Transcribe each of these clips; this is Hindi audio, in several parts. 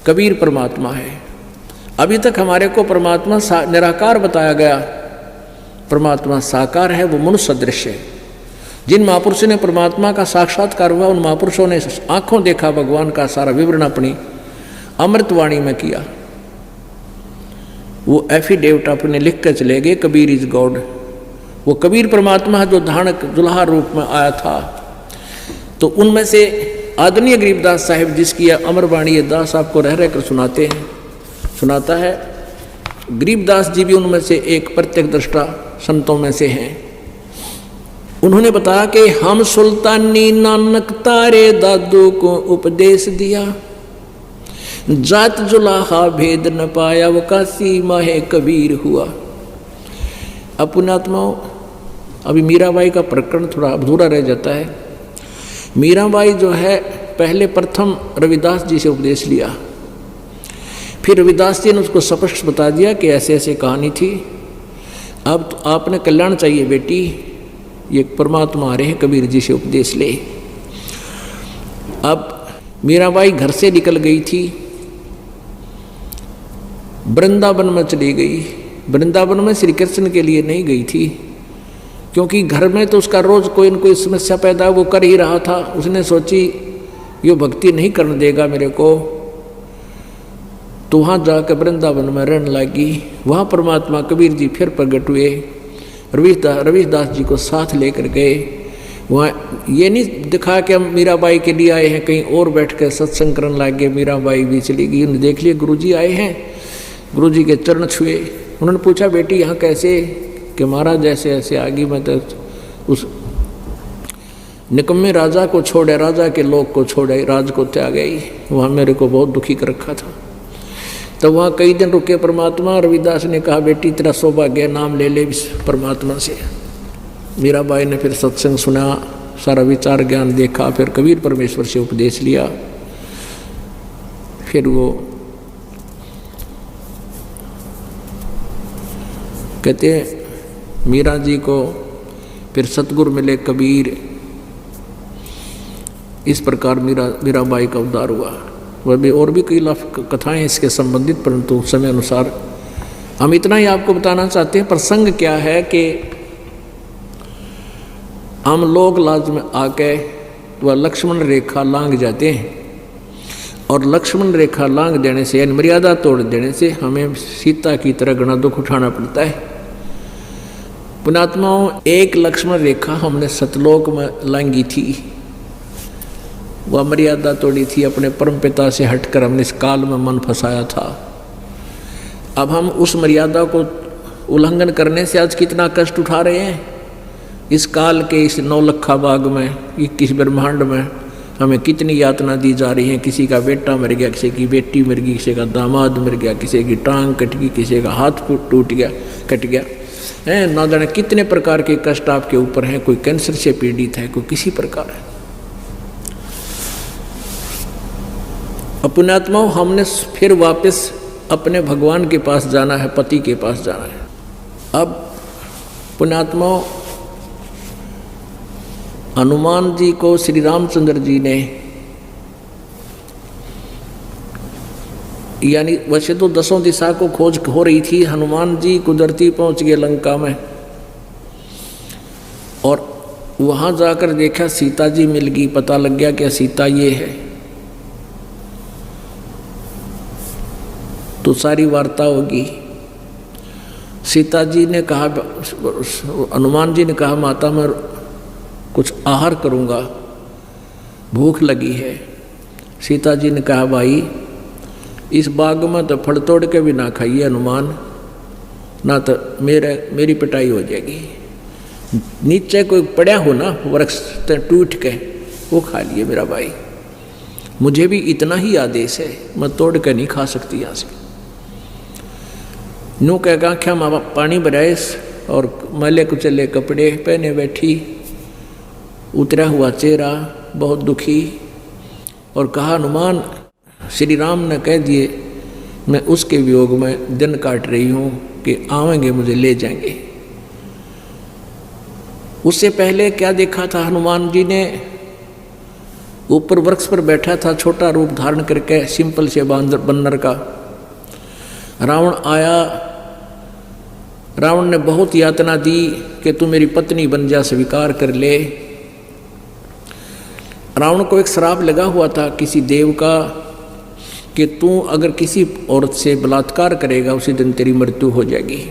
कबीर परमात्मा है। अभी तक हमारे को परमात्मा निराकार बताया गया, परमात्मा साकार है, वो मनुष्य सदृश है। जिन महापुरुषों ने परमात्मा का साक्षात्कार हुआ, उन महापुरुषों ने आंखों देखा भगवान का सारा विवरण अपनी अमृतवाणी में किया। वो एफिडेविट अपने लिख कर चले गए, कबीर इज गॉड। वो कबीर परमात्मा जो धानक दुल्हा रूप में आया था। तो उनमें से आदरणीय गरीबदास साहिब जिसकी अमरवाणी दास आपको रह कर सुनाता है, गरीबदास जी भी उनमें से एक प्रत्यक्ष दृष्टा संतों में से हैं। उन्होंने बताया कि हम सुल्तानी नानक तारे दादू को उपदेश दिया, जात जुलाहा भेद न पाया, वो काशी माहे कबीर हुआ। अब पुण्यात्माओं, अभी मीराबाई का प्रकरण थोड़ा अधूरा रह जाता है। मीराबाई जो है पहले प्रथम रविदास जी से उपदेश लिया, फिर रविदास जी ने उसको स्पष्ट बता दिया कि ऐसे ऐसे कहानी थी, अब तो आपने कल्याण चाहिए बेटी, ये परमात्मा आ रहे हैं, कबीर जी से उपदेश ले। अब मीराबाई घर से निकल गई थी, वृंदावन में चली गई। वृंदावन में श्री कृष्ण के लिए नहीं गई थी, क्योंकि घर में तो उसका रोज कोई न कोई समस्या पैदा वो कर ही रहा था। उसने सोची ये भक्ति नहीं करने देगा मेरे को, तो वहाँ जाकर वृंदावन में रहने लगी। वहाँ परमात्मा कबीर जी फिर प्रकट हुए, रविदास जी को साथ लेकर गए। वहाँ ये नहीं दिखा कि हम मीराबाई के लिए आए हैं, कहीं और बैठ कर सत्संग करने लगे। मीराबाई भी चली गई, उन्हें देख लिया गुरुजी आए हैं, गुरुजी के चरण छुए। उन्होंने पूछा बेटी यहाँ कैसे, कि महाराज जैसे ऐसे आगे मैं तो उस निकम्मे राजा को छोड़े, राजा के लोग को छोड़े, राज को त्याग गई। वहाँ मेरे को बहुत दुखी कर रखा था। तो वहाँ कई दिन रुके परमात्मा। रविदास ने कहा बेटी तेरा सौभाग्य, नाम ले ले परमात्मा से। मीराबाई ने फिर सत्संग सुना, सारा विचार ज्ञान देखा, फिर कबीर परमेश्वर से उपदेश लिया। फिर वो कहते मीरा जी को फिर सतगुरु मिले कबीर। इस प्रकार मीराबाई का उद्धार हुआ। वह भी और भी कई कथाएं इसके संबंधित, परंतु समय अनुसार हम इतना ही आपको बताना चाहते हैं। प्रसंग क्या है कि हम लोग लाज में आके वह लक्ष्मण रेखा लांघ जाते हैं, और लक्ष्मण रेखा लांघ देने से यानी मर्यादा तोड़ देने से हमें सीता की तरह घना दुख उठाना पड़ता है। पुण्यात्माओं, एक लक्ष्मण रेखा हमने सतलोक में लांघी थी, वह मर्यादा तोड़ी थी, अपने परमपिता से हटकर हमने इस काल में मन फंसाया था। अब हम उस मर्यादा को उल्लंघन करने से आज कितना कष्ट उठा रहे हैं। इस काल के इस नौलखा बाग में, 21 ब्रह्मांड में हमें कितनी यातना दी जा रही है। किसी का बेटा मर गया, किसी की बेटी मर गई, किसी का दामाद मर गया, किसी की टांग कट गई, किसी का हाथ टूट गया, कट गया है। ना जाने कितने प्रकार के कष्ट आपके ऊपर हैं। कोई कैंसर से पीड़ित है, कोई किसी प्रकार है। पुण्यात्माओं, हमने फिर वापस अपने भगवान के पास जाना है, पति के पास जाना है। अब पुण्यात्माओं, हनुमान जी को श्री रामचंद्र जी ने, यानी वैसे तो 10 दिशा को खोज हो रही थी, हनुमान जी कुदरती पहुंच गए लंका में, और वहां जाकर देखा सीता जी मिल गई। पता लग गया कि सीता ये है। तो सारी वार्ता होगी। सीता जी ने कहा, हनुमान जी ने कहा माता मैं कुछ आहार करूँगा, भूख लगी है। सीता जी ने कहा भाई इस बाग में तो फल तोड़ के भी ना खाइए हनुमान, ना तो मेरी पिटाई हो जाएगी। नीचे कोई पड़ा हो ना वृक्ष टूट के, वो खा लिए मेरा भाई। मुझे भी इतना ही आदेश है, मैं तोड़ के नहीं खा सकती यहाँ से। नू कह आँखें माँ पानी भराए और मैले कुचले कपड़े पहने बैठी, उतरा हुआ चेहरा, बहुत दुखी, और कहा हनुमान श्री राम ने कह दिए मैं उसके वियोग में दिन काट रही हूँ कि आवेंगे मुझे ले जाएंगे। उससे पहले क्या देखा था हनुमान जी ने, ऊपर वृक्ष पर बैठा था छोटा रूप धारण करके, सिंपल से बन्नर का। रावण आया, रावण ने बहुत यातना दी कि तू मेरी पत्नी बन जा, स्वीकार कर ले। रावण को एक श्राप लगा हुआ था किसी देव का कि तू अगर किसी औरत से बलात्कार करेगा उसी दिन तेरी मृत्यु हो जाएगी।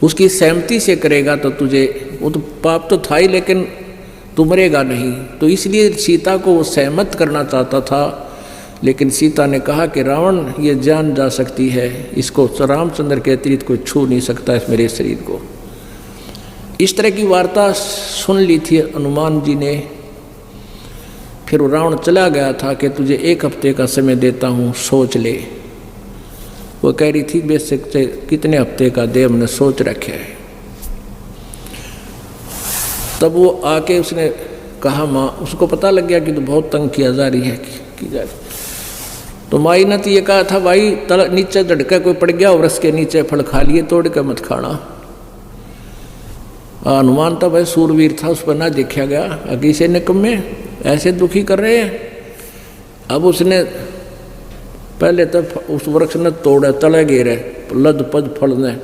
उसकी सहमति से करेगा तो तुझे, वो तो पाप तो था ही लेकिन तू मरेगा नहीं। तो इसलिए सीता को वो सहमत करना चाहता था, लेकिन सीता ने कहा कि रावण ये जान जा सकती है, इसको रामचंद्र के अतिरिक्त कोई छू नहीं सकता इस मेरे शरीर को। इस तरह की वार्ता सुन ली थी हनुमान जी ने। फिर रावण चला गया था कि तुझे 1 हफ्ते का समय देता हूँ, सोच ले। वो कह रही थी बेशक कितने हफ्ते का दे, हमने सोच रखे है। तब वो आके उसने कहा माँ, उसको पता लग गया कि तो बहुत तंग किया जा रही है की जा रही। तो माई ने तो ये कहा था भाई नीचे झटका कोई पड़ गया और उसके नीचे फल खा लिए, तोड़ के मत खाना। हनुमान तो भाई सूरवीर था, उस पर ना देखा गया। अगी से निकम्मे ऐसे दुखी कर रहे हैं। अब उसने पहले तो उस वृक्ष ने तोड़े, तले गिरे लद पद फल ने,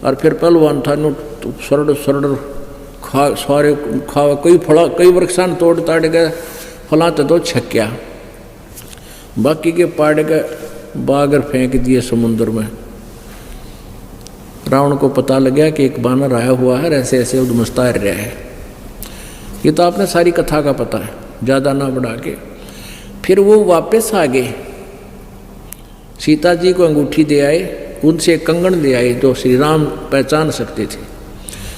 और फिर पहलवान था नु सरड़ सरड़ खा सारे खावा, कई वृक्षान तोड़ ताड़ गए, फलाते तो छक्या, बाकी के पाड़ के बागर फेंक दिए समुद्र में। रावण को पता लग गया कि एक बानर आया हुआ है, ऐसे ऐसे उद्मस्ता रहा है। ये तो आपने सारी कथा का पता है, ज़्यादा ना बढ़ा के। फिर वो वापस आ गए, सीता जी को अंगूठी दे आए, उनसे कंगन ले आए जो श्री राम पहचान सकते थे।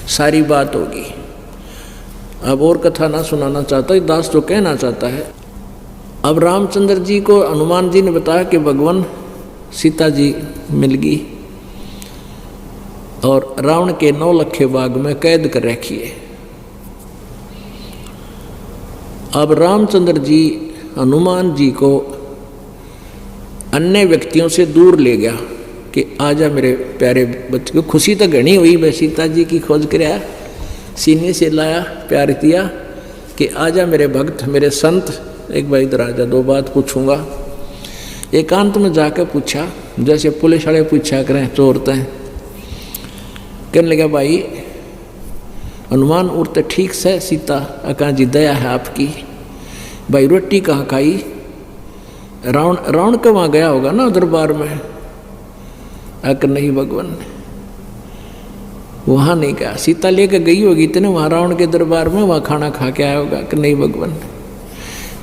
सारी बात होगी। अब और कथा ना सुनाना चाहता, दास तो कहना चाहता है। अब रामचंद्र जी को हनुमान जी ने बताया कि भगवान सीता जी मिल गई और रावण के 9 लखे बाग में कैद कर रखी है। अब रामचंद्र जी हनुमान जी को अन्य व्यक्तियों से दूर ले गया कि आजा मेरे प्यारे बच्चे को। खुशी तो घनी हुई, मैं सीता जी की खोज कराया, सीने से लाया, प्यार किया कि आजा मेरे भक्त, मेरे संत, एक बार इधर आजा, 2 बात पूछूंगा। एकांत में जाकर पूछा, जैसे पुलिस वाले पूछा करें चोरते हैं। कहने लगा भाई हनुमान उड़ते ठीक से, सीता अका जी दया है आपकी, भाई रोटी कहाँ खाई? रावण के वहाँ गया होगा ना दरबार में। अक नहीं भगवान, वहाँ नहीं गया, सीता लेकर गई होगी इतने वहाँ रावण के दरबार में, वहाँ खाना खा के आया होगा। कि नहीं भगवान,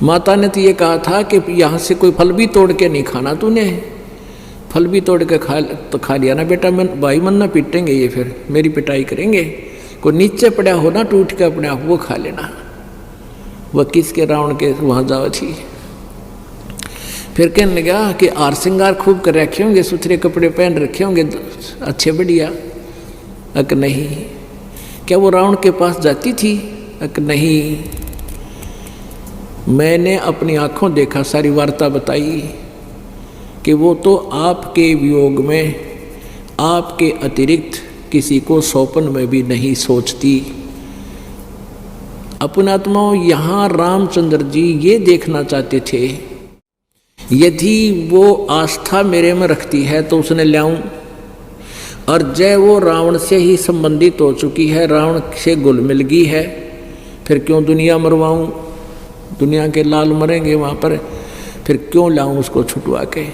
माता ने तो ये कहा था कि यहाँ से कोई फल भी तोड़ के नहीं खाना तूने, फल भी तोड़ के खा लिया ना बेटा, भाई मन ना पीटेंगे ये, फिर मेरी पिटाई करेंगे। कोई नीचे पड़ा हो ना टूट के अपने आप, वो खा लेना। वह किसके रावण के वहाँ जाओ थी। फिर कहने लगा कि आर श्रृंगार खूब कर रखे होंगे, सुथरे कपड़े पहन रखे होंगे अच्छे बढ़िया। अक नहीं। क्या वो रावण के पास जाती थी? अक नहीं, मैंने अपनी आंखों देखा, सारी वार्ता बताई कि वो तो आपके वियोग में आपके अतिरिक्त किसी को सौंपन में भी नहीं सोचती। अपनात्माओं, यहाँ रामचंद्र जी ये देखना चाहते थे, यदि वो आस्था मेरे में रखती है तो उसने लाऊं, और जय वो रावण से ही संबंधित हो चुकी है, रावण से घुल मिल गई है, फिर क्यों दुनिया मरवाऊं? दुनिया के लाल मरेंगे वहाँ पर, फिर क्यों लाऊं उसको छुटवा के?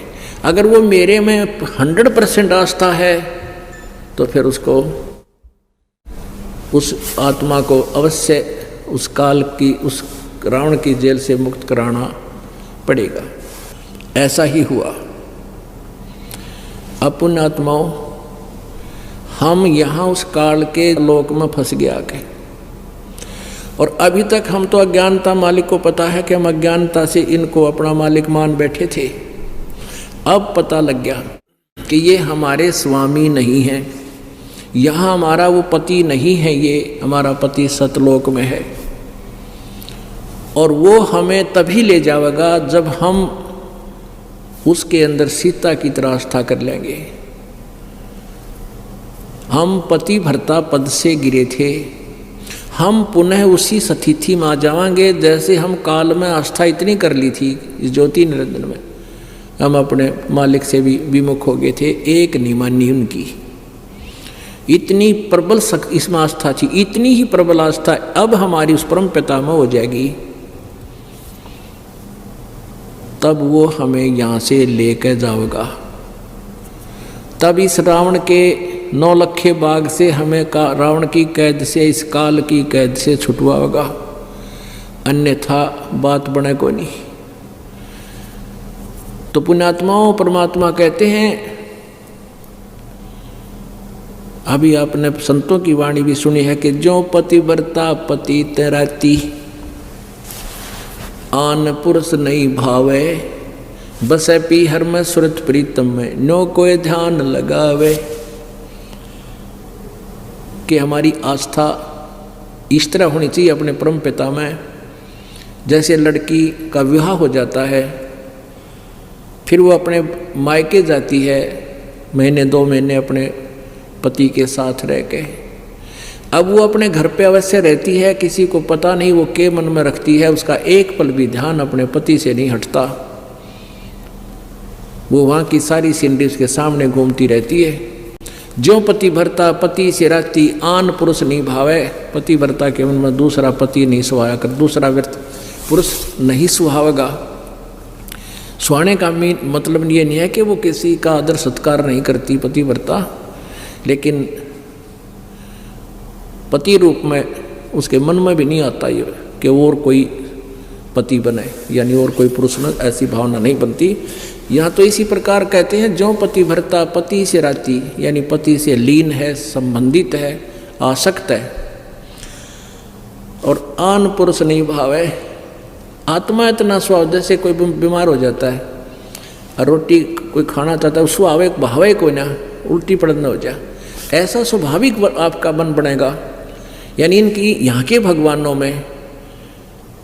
अगर वो मेरे में 100% आस्था है तो फिर उसको, उस आत्मा को अवश्य उस काल की, उस रावण की जेल से मुक्त कराना पड़ेगा। ऐसा ही हुआ। अपन आत्माओं, हम यहाँ उस काल के लोक में फंस गया के, और अभी तक हम तो अज्ञानता, मालिक को पता है कि हम अज्ञानता से इनको अपना मालिक मान बैठे थे। अब पता लग गया कि ये हमारे स्वामी नहीं हैं, यहाँ हमारा वो पति नहीं है, ये हमारा पति सतलोक में है, और वो हमें तभी ले जाएगा जब हम उसके अंदर सीता की तरह आस्था कर लेंगे। हम पति भर्ता पद से गिरे थे, हम पुनः उसी स्थिति में आ जाएंगे जैसे हम काल में आस्था इतनी कर ली थी इस ज्योति निरंजन में, हम अपने मालिक से भी विमुख हो गए थे, एक नहीं मानी उनकी। इतनी प्रबल इसमें आस्था थी, इतनी ही प्रबल आस्था अब हमारी उस परम पिता में हो जाएगी, तब वो हमें यहाँ से लेकर जाएगा। तब इस रावण के 9 लखे बाग से हमें रावण की कैद से, इस काल की कैद से छुटवाएगा, अन्यथा बात बने को नहीं। तो पुण्यात्माओं परमात्मा कहते हैं, अभी आपने संतों की वाणी भी सुनी है कि जो पतिव्रता पति तैराती, आन पुरुष नहीं भावे, बसे पीहर में सुरत प्रीतम में, नो कोई ध्यान लगावे। कि हमारी आस्था इस तरह होनी चाहिए अपने परम पिता में, जैसे लड़की का विवाह हो जाता है, फिर वो अपने मायके जाती है, महीने 2 महीने अपने पति के साथ रह के, अब वो अपने घर पे अवश्य रहती है, किसी को पता नहीं वो के मन में रखती है, उसका एक पल भी ध्यान अपने पति से नहीं हटता, वो वहाँ की सारी सीनरी उसके सामने घूमती रहती है। ज्यों पतिव्रता पति से राती, आन पुरुष नहीं भावे, पतिव्रता के मन में दूसरा पति नहीं सुहाया कर, दूसरा पुरुष नहीं सुहावेगा। सुहाने का मतलब ये नहीं है कि वो किसी का आदर सत्कार नहीं करती पतिव्रता, लेकिन पति रूप में उसके मन में भी नहीं आता ये कि और कोई पति बने, यानी और कोई पुरुष में ऐसी भावना नहीं बनती। यहाँ तो इसी प्रकार कहते हैं, जो पतिव्रता पति से राती, यानी पति से लीन है, संबंधित है, आसक्त है, और आन पुरुष नहीं भावे। आत्मा इतना स्वभाव, जैसे कोई बीमार हो जाता है और रोटी कोई खाना चाहता है, स्वभाव भावे कोई ना, उल्टी पड़ना हो जाए, ऐसा स्वाभाविक आपका मन बनेगा। यानी इनकी यहाँ के भगवानों में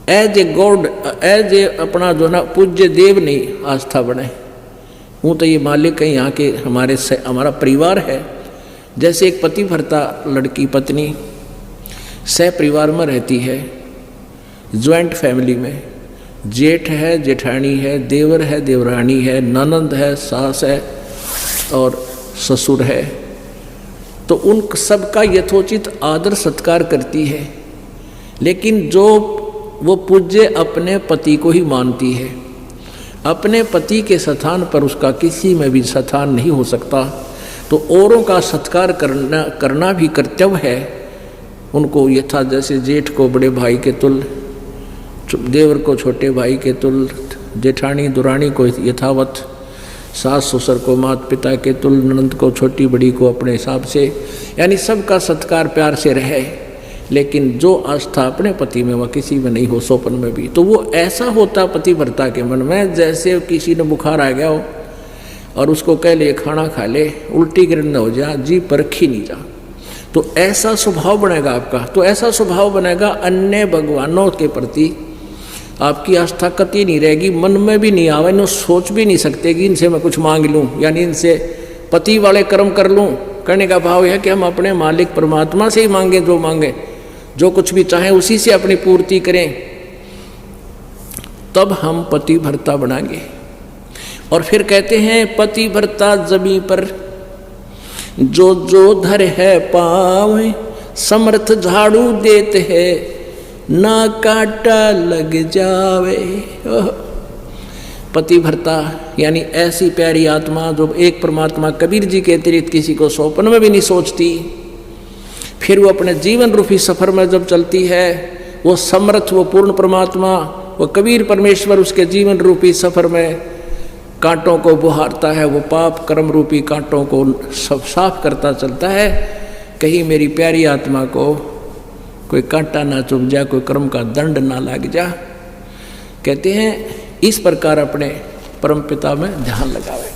as a god, as a अपना जो ना पूज्य देव नहीं आस्था बने। वो तो ये मालिक है, यहाँ के हमारा परिवार है। जैसे एक पतिव्रता लड़की पत्नी सह परिवार में रहती है, ज्वाइंट फैमिली में, जेठ है, जेठानी है, देवर है, देवरानी है, ननंद है, सास है और ससुर है, तो उन सबका यथोचित आदर सत्कार करती है। लेकिन जो वो पूज्य अपने पति को ही मानती है, अपने पति के स्थान पर उसका किसी में भी स्थान नहीं हो सकता, तो औरों का सत्कार करना भी कर्तव्य है उनको। यथा जैसे जेठ को बड़े भाई के तुल्य, देवर को छोटे भाई के तुल्य, जेठानी दुरानी को यथावत, सास ससुर को माता पिता के तुल्य, ननंद को छोटी बड़ी को अपने हिसाब से, यानी सबका सत्कार प्यार से रहे। लेकिन जो आस्था अपने पति में वह किसी में नहीं हो, सोपन में भी, तो वो ऐसा होता पतिव्रता के मन में जैसे किसी ने बुखार आ गया हो और उसको कह ले खाना खा ले, उल्टी गिरन हो जा, जी परखी नहीं जा, तो ऐसा स्वभाव बनेगा आपका। तो ऐसा स्वभाव बनेगा अन्य भगवानों के प्रति आपकी आस्था कति नहीं रहेगी, मन में भी नहीं आवे, सोच भी नहीं सकते कि इनसे मैं कुछ मांग लूँ, यानी इनसे पति वाले कर्म कर लूँ। करने का भाव है कि हम अपने मालिक परमात्मा से ही मांगे, जो मांगे, जो कुछ भी चाहें उसी से अपनी पूर्ति करें, तब हम पतिव्रता बनाएंगे। और फिर कहते हैं, पतिव्रता जमी पर जो जो धर है पाँव, समर्थ झाड़ू देते हैं, ना काटा लग जावे। पतिव्रता यानी ऐसी प्यारी आत्मा जो एक परमात्मा कबीर जी के अतिरिक्त किसी को सौंपन में भी नहीं सोचती, फिर वो अपने जीवन रूपी सफर में जब चलती है, वो समर्थ, वो पूर्ण परमात्मा, वो कबीर परमेश्वर उसके जीवन रूपी सफर में कांटों को बुहारता है, वो पाप कर्म रूपी कांटों को सब साफ करता चलता है। कहीं मेरी प्यारी आत्मा को कोई कांटा ना चुभ जा, कोई कर्म का दंड ना लग जा। कहते हैं इस प्रकार अपने परमपिता में ध्यान लगावे।